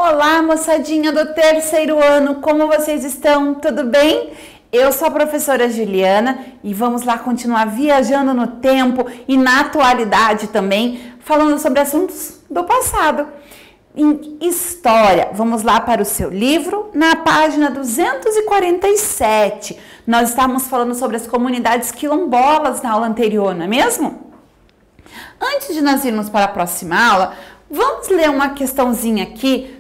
Olá, moçadinha do terceiro ano, como vocês estão? Tudo bem? Eu sou a professora Juliana e vamos lá continuar viajando no tempo e na atualidade também, falando sobre assuntos do passado. Em história, vamos lá para o seu livro, na página 247. Nós estávamos falando sobre as comunidades quilombolas na aula anterior, não é mesmo? Antes de nós irmos para a próxima aula, vamos ler uma questãozinha aqui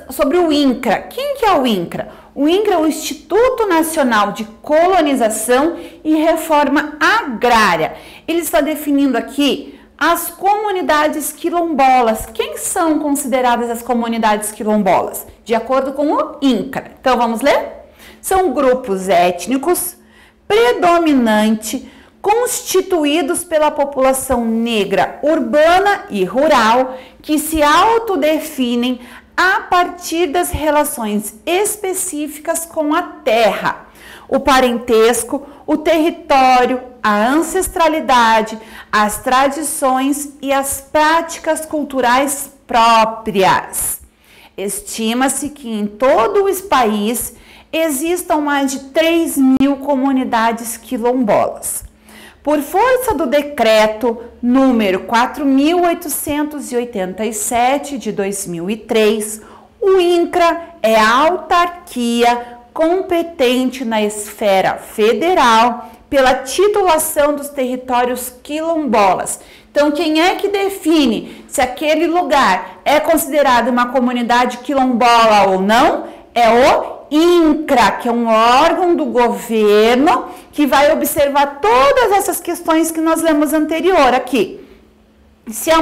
sobre o INCRA. Quem que é o INCRA? O INCRA é o Instituto Nacional de Colonização e Reforma Agrária. Ele está definindo aqui as comunidades quilombolas. Quem são consideradas as comunidades quilombolas? De acordo com o INCRA. Então vamos ler? São grupos étnicos predominante constituídos pela população negra urbana e rural que se autodefinem a partir das relações específicas com a terra, o parentesco, o território, a ancestralidade, as tradições e as práticas culturais próprias. Estima-se que em todo o país existam mais de 3.000 comunidades quilombolas. Por força do decreto número 4.887 de 2003, o INCRA é a autarquia competente na esfera federal pela titulação dos territórios quilombolas. Então, quem é que define se aquele lugar é considerado uma comunidade quilombola ou não? É o INCRA, que é um órgão do governo que vai observar todas essas questões que nós lemos anterior aqui. Se é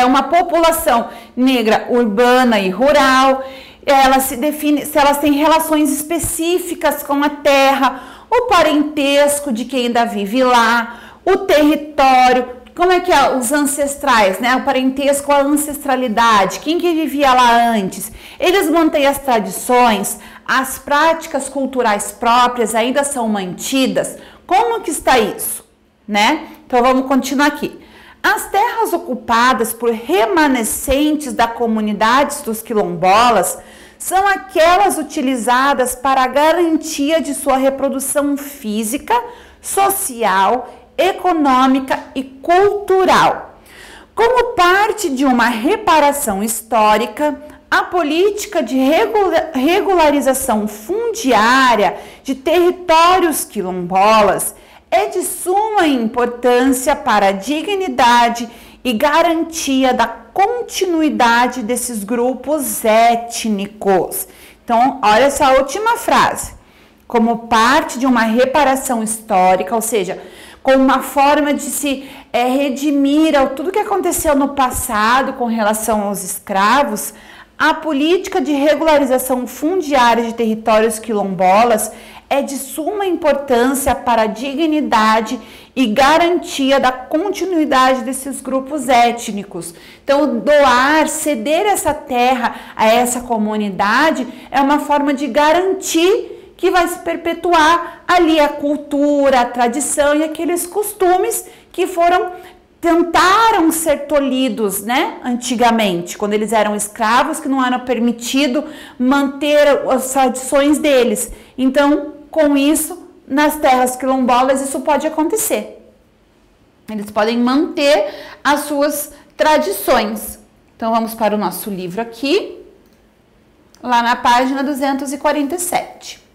uma população negra urbana e rural, ela se define se elas têm relações específicas com a terra, o parentesco de quem ainda vive lá, o território, como é que é os ancestrais, né? O parentesco, a ancestralidade, quem que vivia lá antes. Eles mantêm as tradições, as práticas culturais próprias ainda são mantidas. Como que está isso, né? Então vamos continuar aqui. As terras ocupadas por remanescentes da comunidade dos quilombolas são aquelas utilizadas para a garantia de sua reprodução física, social, econômica e cultural. Como parte de uma reparação histórica, a política de regularização fundiária de territórios quilombolas é de suma importância para a dignidade e garantia da continuidade desses grupos étnicos. Então, olha essa última frase. Como parte de uma reparação histórica, ou seja, como uma forma de se redimir ao tudo que aconteceu no passado com relação aos escravos, a política de regularização fundiária de territórios quilombolas é de suma importância para a dignidade e garantia da continuidade desses grupos étnicos. Então, doar, ceder essa terra a essa comunidade é uma forma de garantir que vai se perpetuar ali a cultura, a tradição e aqueles costumes que tentaram ser tolhidos, né, antigamente, quando eles eram escravos, que não era permitido manter as tradições deles. Então, com isso, nas terras quilombolas, isso pode acontecer. Eles podem manter as suas tradições. Então, vamos para o nosso livro aqui, lá na página 247.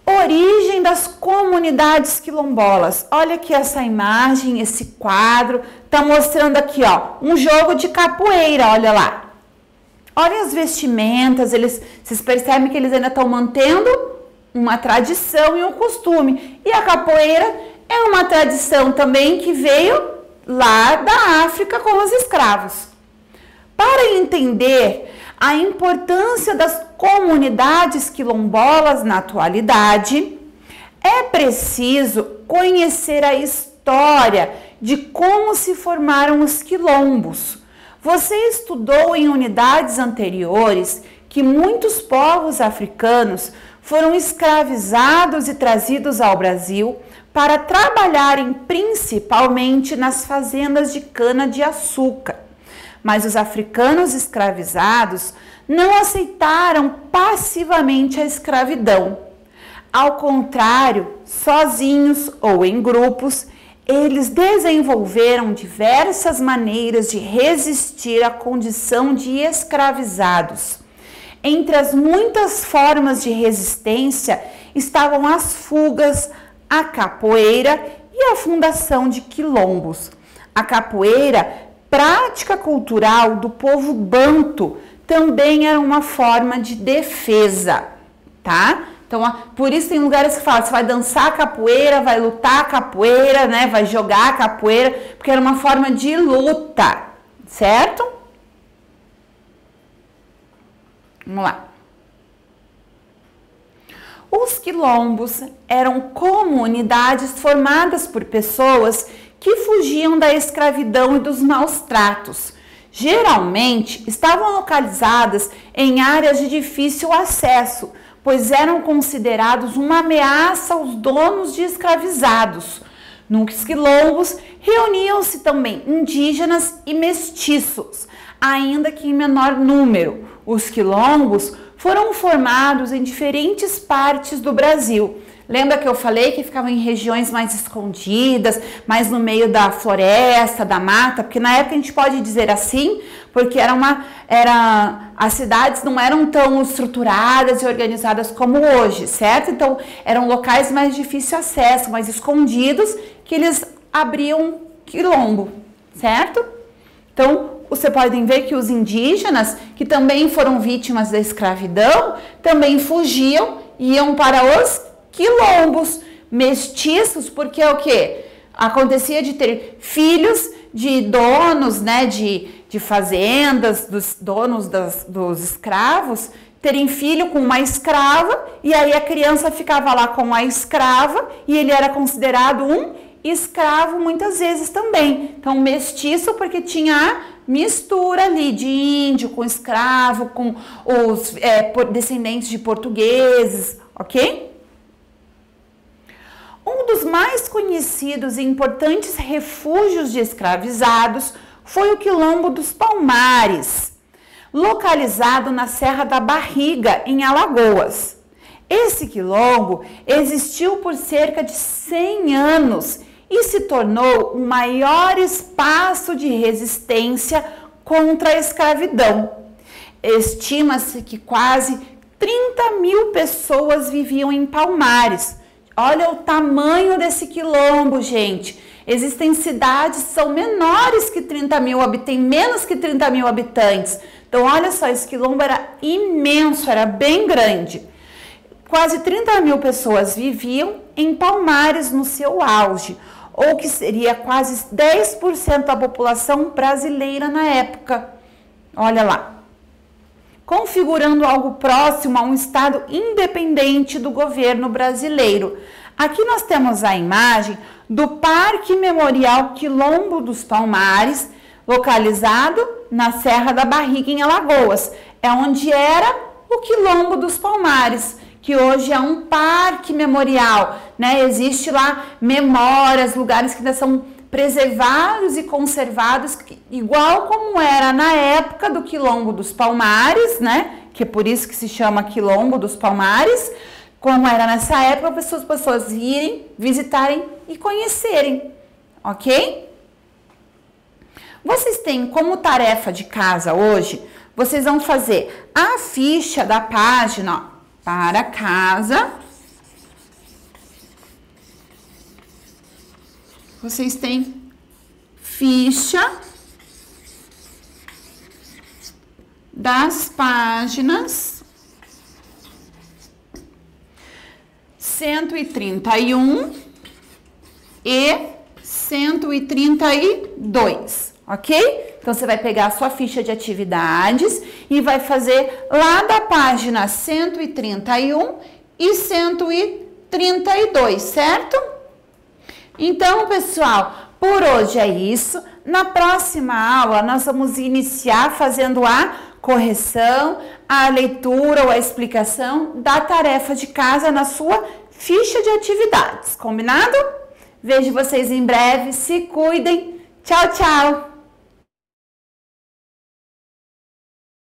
Origem das comunidades quilombolas. Olha aqui essa imagem, esse quadro, tá mostrando aqui, ó, um jogo de capoeira, olha lá. Olha as vestimentas, vocês percebem que eles ainda estão mantendo uma tradição e um costume. E a capoeira é uma tradição também que veio lá da África com os escravos. Para entender a importância das comunidades quilombolas na atualidade, é preciso conhecer a história de como se formaram os quilombos. Você estudou em unidades anteriores que muitos povos africanos foram escravizados e trazidos ao Brasil para trabalharem principalmente nas fazendas de cana-de-açúcar. mas os africanos escravizados não aceitaram passivamente a escravidão. Ao contrário, sozinhos ou em grupos, eles desenvolveram diversas maneiras de resistir à condição de escravizados. Entre as muitas formas de resistência estavam as fugas, a capoeira e a fundação de quilombos. A capoeira, prática cultural do povo banto, também era uma forma de defesa, tá? Então, por isso tem lugares que falam, você vai dançar capoeira, vai lutar capoeira, né? Vai jogar capoeira, porque era uma forma de luta, certo? Vamos lá. Os quilombos eram comunidades formadas por pessoas que fugiam da escravidão e dos maus tratos. Geralmente, estavam localizadas em áreas de difícil acesso, pois eram considerados uma ameaça aos donos de escravizados. Nos quilombos reuniam-se também indígenas e mestiços, ainda que em menor número. Os quilombos foram formados em diferentes partes do Brasil. Lembra que eu falei que ficavam em regiões mais escondidas, mais no meio da floresta, da mata? Porque na época a gente pode dizer assim, porque as cidades não eram tão estruturadas e organizadas como hoje, certo? Então eram locais mais de difícil acesso, mais escondidos, que eles abriam quilombo, certo? Então você pode ver que os indígenas, que também foram vítimas da escravidão, também fugiam e iam para os quilombos. Mestiços, porque o que? Acontecia de ter filhos de donos, né, de fazendas, dos donos dos escravos, terem filho com uma escrava, e aí a criança ficava lá com a escrava, e ele era considerado um escravo muitas vezes também. Então, mestiço porque tinha a mistura ali de índio com escravo, com os descendentes de portugueses, ok? Um dos mais conhecidos e importantes refúgios de escravizados foi o Quilombo dos Palmares, localizado na Serra da Barriga, em Alagoas. Esse quilombo existiu por cerca de 100 anos e se tornou o maior espaço de resistência contra a escravidão. Estima-se que quase 30 mil pessoas viviam em Palmares. Olha o tamanho desse quilombo, gente. Existem cidades que são menores que 30 mil habitantes, tem menos que 30 mil habitantes. Então, olha só, esse quilombo era imenso, era bem grande. Quase 30 mil pessoas viviam em Palmares no seu auge, ou que seria quase 10% da população brasileira na época. Olha lá. Configurando algo próximo a um estado independente do governo brasileiro. Aqui nós temos a imagem do Parque Memorial Quilombo dos Palmares, localizado na Serra da Barriga, em Alagoas. É onde era o Quilombo dos Palmares, que hoje é um parque memorial, né? Existe lá memórias, lugares que ainda são preservados e conservados, igual como era na época do Quilombo dos Palmares, né? Que é por isso que se chama Quilombo dos Palmares, como era nessa época, para as pessoas irem, visitarem e conhecerem, ok? Vocês têm como tarefa de casa hoje, vocês vão fazer a ficha da página, ó, para casa. Vocês têm ficha das páginas 131 e 132, ok? Então, você vai pegar a sua ficha de atividades e vai fazer lá da página 131 e 132, certo? Então, pessoal, por hoje é isso. Na próxima aula, nós vamos iniciar fazendo a correção, a leitura ou a explicação da tarefa de casa na sua ficha de atividades. Combinado? Vejo vocês em breve. Se cuidem. Tchau, tchau!